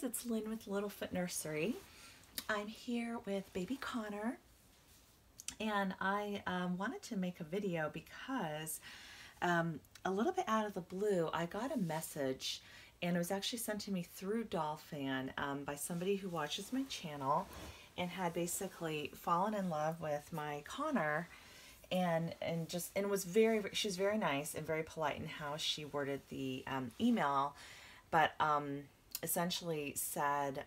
it's Lynn with Littlefoot Nursery. I'm here with baby Connor, and I wanted to make a video because a little bit out of the blue, I got a message, and it was actually sent to me through Dollfan by somebody who watches my channel and had basically fallen in love with my Connor, and was she was very nice and very polite in how she worded the email, but essentially said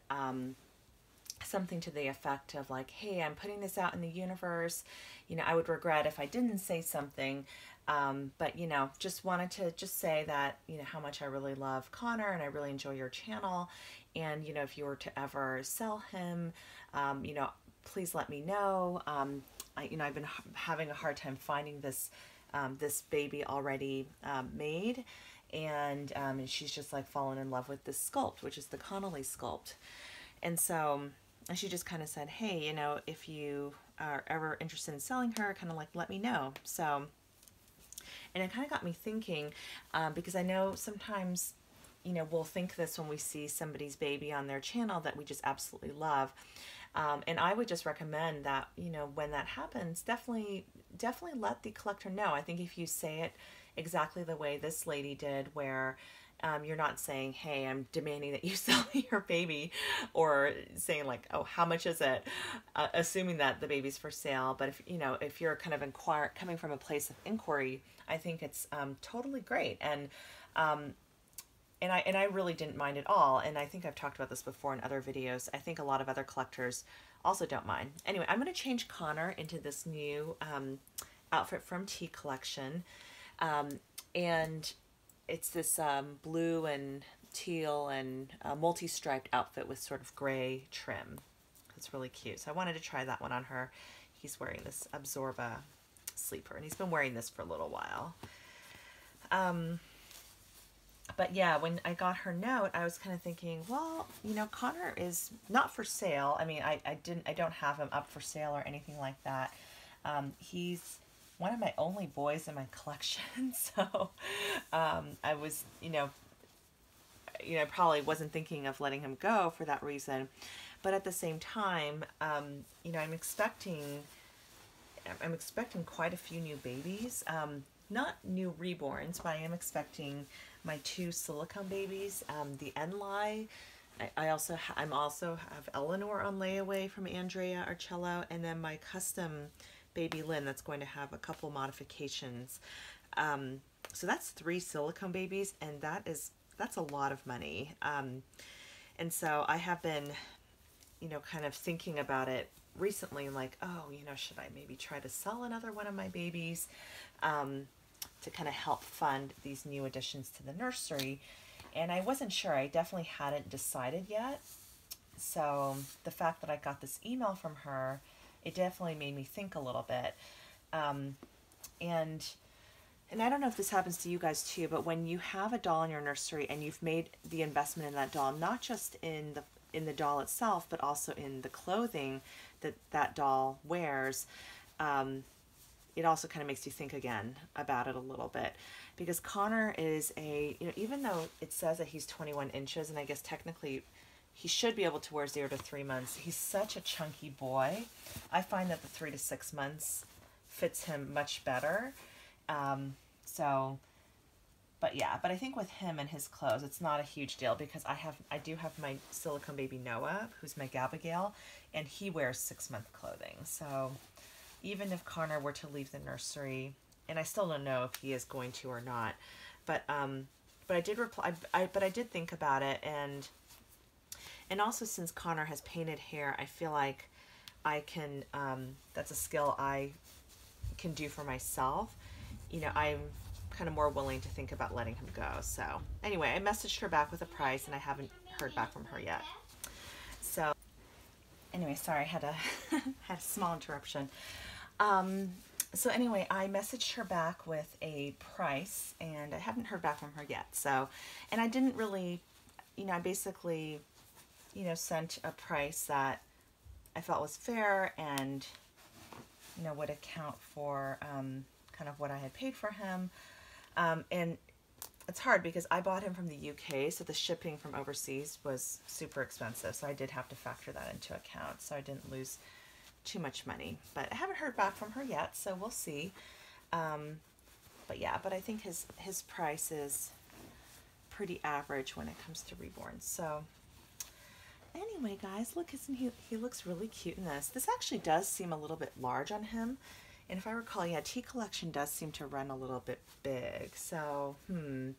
something to the effect of like, hey, I'm putting this out in the universe. You know, I would regret if I didn't say something, but, you know, just wanted to say that, you know, how much I really love Connor and I really enjoy your channel. And, you know, if you were to ever sell him, you know, please let me know. You know, I've been having a hard time finding this, this baby already made. And she's just like fallen in love with this sculpt, which is the Connolly sculpt. And so she just kind of said, hey, you know, if you are ever interested in selling her, kind of like let me know. So, and it kind of got me thinking, because I know sometimes, you know, we'll think this when we see somebody's baby on their channel that we just absolutely love. And I would just recommend that, you know, when that happens, definitely let the collector know. I think if you say it exactly the way this lady did, where you're not saying, hey, I'm demanding that you sell me your baby, or saying like, oh, how much is it? Assuming that the baby's for sale. But if, you know, if you're kind of coming from a place of inquiry, I think it's totally great. And I really didn't mind at all. And I think I've talked about this before in other videos. I think a lot of other collectors also don't mind. Anyway, I'm going to change Connor into this new outfit from Tea Collection. And it's this blue and teal and multi-striped outfit with sort of gray trim. It's really cute. So I wanted to try that one on her. He's wearing this Absorba sleeper, and he's been wearing this for a little while. But yeah, when I got her note, I was kind of thinking, well, you know, Connor is not for sale. I mean, I don't have him up for sale or anything like that. He's one of my only boys in my collection, so I was, you know, probably wasn't thinking of letting him go for that reason. But at the same time, you know, I'm expecting quite a few new babies. Not new reborns, but I am expecting my 2 silicone babies, the Enli. I also have Eleanor on layaway from Andrea Arcello, and then my custom baby Lynn that's going to have a couple modifications. So that's 3 silicone babies, and that's a lot of money. And so I have been, you know, kind of thinking about it recently, like, oh, you know, should I maybe try to sell another one of my babies to kind of help fund these new additions to the nursery? And I wasn't sure. I definitely hadn't decided yet. So the fact that I got this email from her, it definitely made me think a little bit. And I don't know if this happens to you guys too, but when you have a doll in your nursery and you've made the investment in that doll, not just in the doll itself, but also in the clothing that doll wears, it also kind of makes you think again about it a little bit. Because Connor is you know, even though it says that he's 21 inches, and I guess technically he should be able to wear 0 to 3 months, he's such a chunky boy. I find that the 3 to 6 months fits him much better. But yeah, but I think with him and his clothes, it's not a huge deal, because I do have my silicone baby Noah, who's my Gabigail, and he wears 6-month clothing. So even if Connor were to leave the nursery, and I still don't know if he is going to or not, but I did reply, but I did think about it, and also since Connor has painted hair, I feel like I can, that's a skill I can do for myself. You know, I'm kind of more willing to think about letting him go. So anyway, I messaged her back with a price, and I haven't heard back from her yet. So anyway, sorry, I had a had a small interruption. So anyway, I messaged her back with a price, and I haven't heard back from her yet. So, and I didn't really, you know, I basically, you know, sent a price that I felt was fair and, you know, would account for kind of what I had paid for him. And it's hard because I bought him from the UK, so the shipping from overseas was super expensive. So I did have to factor that into account, so I didn't lose too much money. But I haven't heard back from her yet, so we'll see. But yeah, but I think his price is pretty average when it comes to Reborn. So anyway, guys, look, isn't he looks really cute in this. This actually does seem a little bit large on him. And if I recall, yeah, Tea Collection does seem to run a little bit big. So, I'm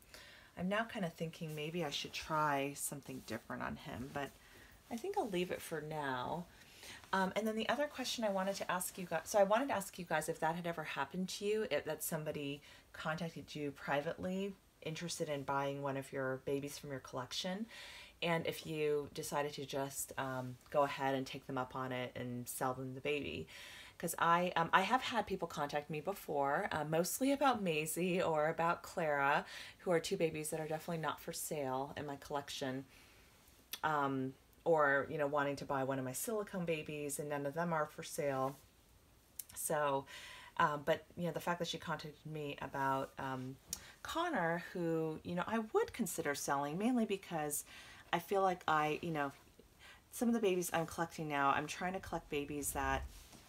now kind of thinking maybe I should try something different on him, but I think I'll leave it for now. And then the other question I wanted to ask you guys, so I wanted to ask you guys if that had ever happened to you, if that somebody contacted you privately, interested in buying one of your babies from your collection, and if you decided to just go ahead and take them up on it and sell them the baby. Because I have had people contact me before, mostly about Maisie or about Clara, who are two babies that are definitely not for sale in my collection. Or, you know, wanting to buy one of my silicone babies, and none of them are for sale. So, but, you know, the fact that she contacted me about Connor, who, you know, I would consider selling, mainly because I feel like you know, some of the babies I'm collecting now, I'm trying to collect babies that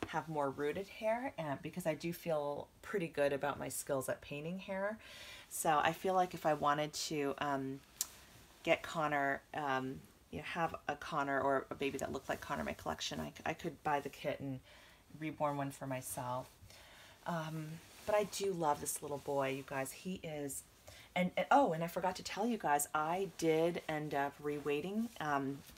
have more rooted hair, and because I do feel pretty good about my skills at painting hair. So I feel like if I wanted to get Connor, you know, have a Connor or a baby that looked like Connor in my collection, I could buy the kit and reborn one for myself. But I do love this little boy, you guys. He is, and oh, and I forgot to tell you guys, I did end up reweighting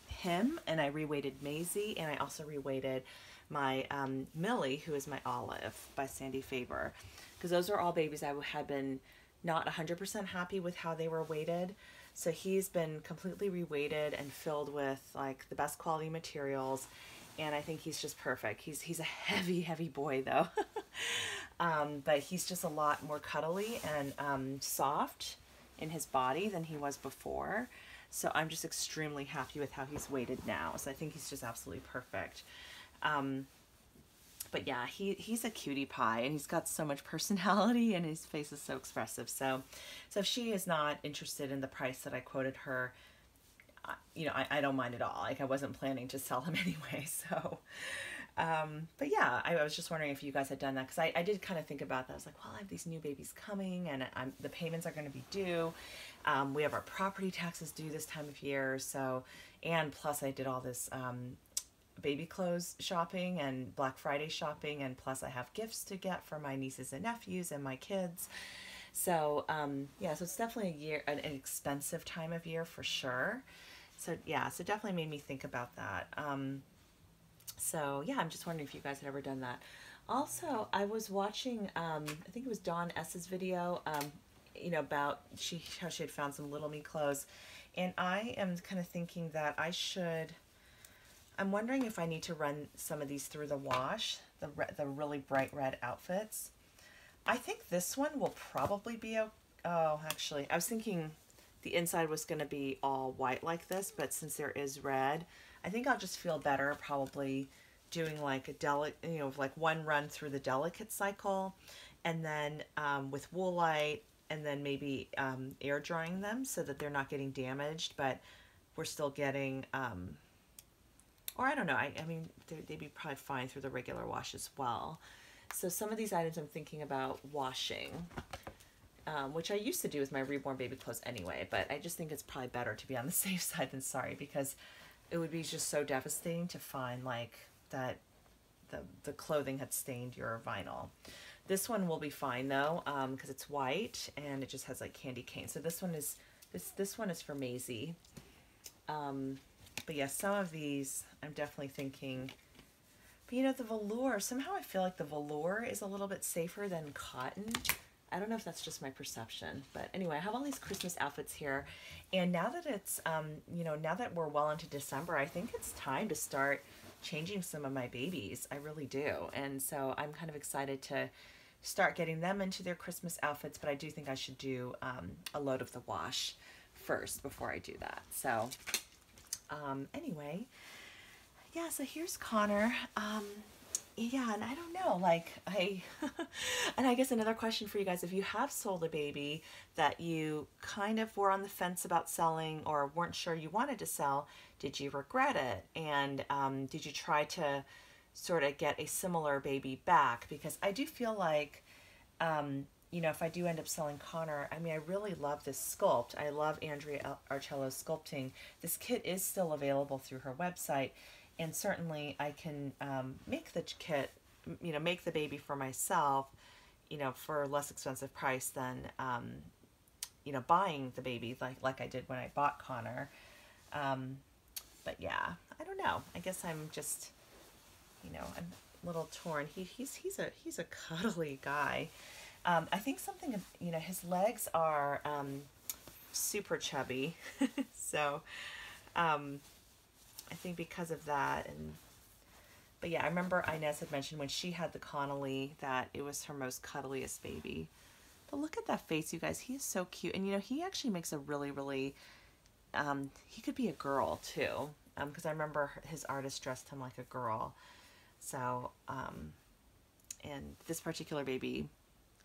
him, and I reweighted Maisie, and I also reweighted my Millie, who is my Olive by Sandy Faber, because those are all babies I had been not 100% happy with how they were weighted. So he's been completely reweighted and filled with like the best quality materials, and I think he's just perfect. He's a heavy boy though, but he's just a lot more cuddly and soft in his body than he was before. So I'm just extremely happy with how he's weighted now. So I think he's just absolutely perfect. But yeah, he's a cutie pie, and he's got so much personality, and his face is so expressive. So if she is not interested in the price that I quoted her, you know, I don't mind at all. Like, I wasn't planning to sell him anyway. So, but yeah, I was just wondering if you guys had done that, because I did kind of think about that. I was like, well, I have these new babies coming, and the payments are going to be due. We have our property taxes due this time of year. So, and plus I did all this, baby clothes shopping and Black Friday shopping, and plus I have gifts to get for my nieces and nephews and my kids. So yeah, so it's definitely an expensive time of year for sure. So yeah, so definitely made me think about that. So yeah, I'm just wondering if you guys had ever done that. Also, I was watching, I think it was Dawn S's video, you know, about how she had found some Little Me clothes, and I am kind of thinking that I'm wondering if I need to run some of these through the wash, the really bright red outfits. I think this one will probably be, oh, actually, I was thinking the inside was going to be all white like this, but since there is red, I think I'll just feel better probably doing like you know, like one run through the delicate cycle, and then with Woolite, and then maybe air drying them so that they're not getting damaged, but we're still getting, or I don't know, I mean, they'd be probably fine through the regular wash as well. So some of these items I'm thinking about washing, which I used to do with my Reborn baby clothes anyway, but I just think it's probably better to be on the safe side than sorry, because it would be just so devastating to find like that the clothing had stained your vinyl. This one will be fine though, because it's white and it just has like candy cane. So this one is for Maisie. But yeah, some of these I'm definitely thinking, but you know, the velour, somehow I feel like the velour is a little bit safer than cotton. I don't know if that's just my perception, but anyway, I have all these Christmas outfits here, and now that it's, you know, now that we're well into December, I think it's time to start changing some of my babies. I really do, and so I'm kind of excited to start getting them into their Christmas outfits, but I do think I should do a load of the wash first before I do that. So anyway, yeah, so here's Connor. yeah, and I don't know, like and I guess another question for you guys, if you have sold a baby that you kind of were on the fence about selling or weren't sure you wanted to sell, did you regret it? And did you try to sort of get a similar baby back? Because I do feel like, you know, if I do end up selling Connor, I mean, I really love this sculpt. I love Andrea Arcello's sculpting. This kit is still available through her website, and certainly I can make the kit, you know, make the baby for myself, you know, for a less expensive price than, you know, buying the baby like I did when I bought Connor. But yeah, I don't know. I guess I'm just, you know, I'm a little torn. He's a cuddly guy. I think something, you know, his legs are super chubby, so I think because of that. And but yeah, I remember Inez had mentioned when she had the Connolly that it was her most cuddliest baby. But look at that face, you guys. He is so cute, and you know, he actually makes a really he could be a girl too, because I remember his artist dressed him like a girl. So and this particular baby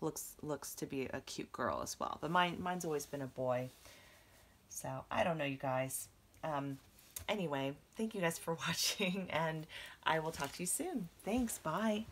looks to be a cute girl as well, but mine's always been a boy. So I don't know, you guys. Anyway, thank you guys for watching, and I will talk to you soon. Thanks. Bye.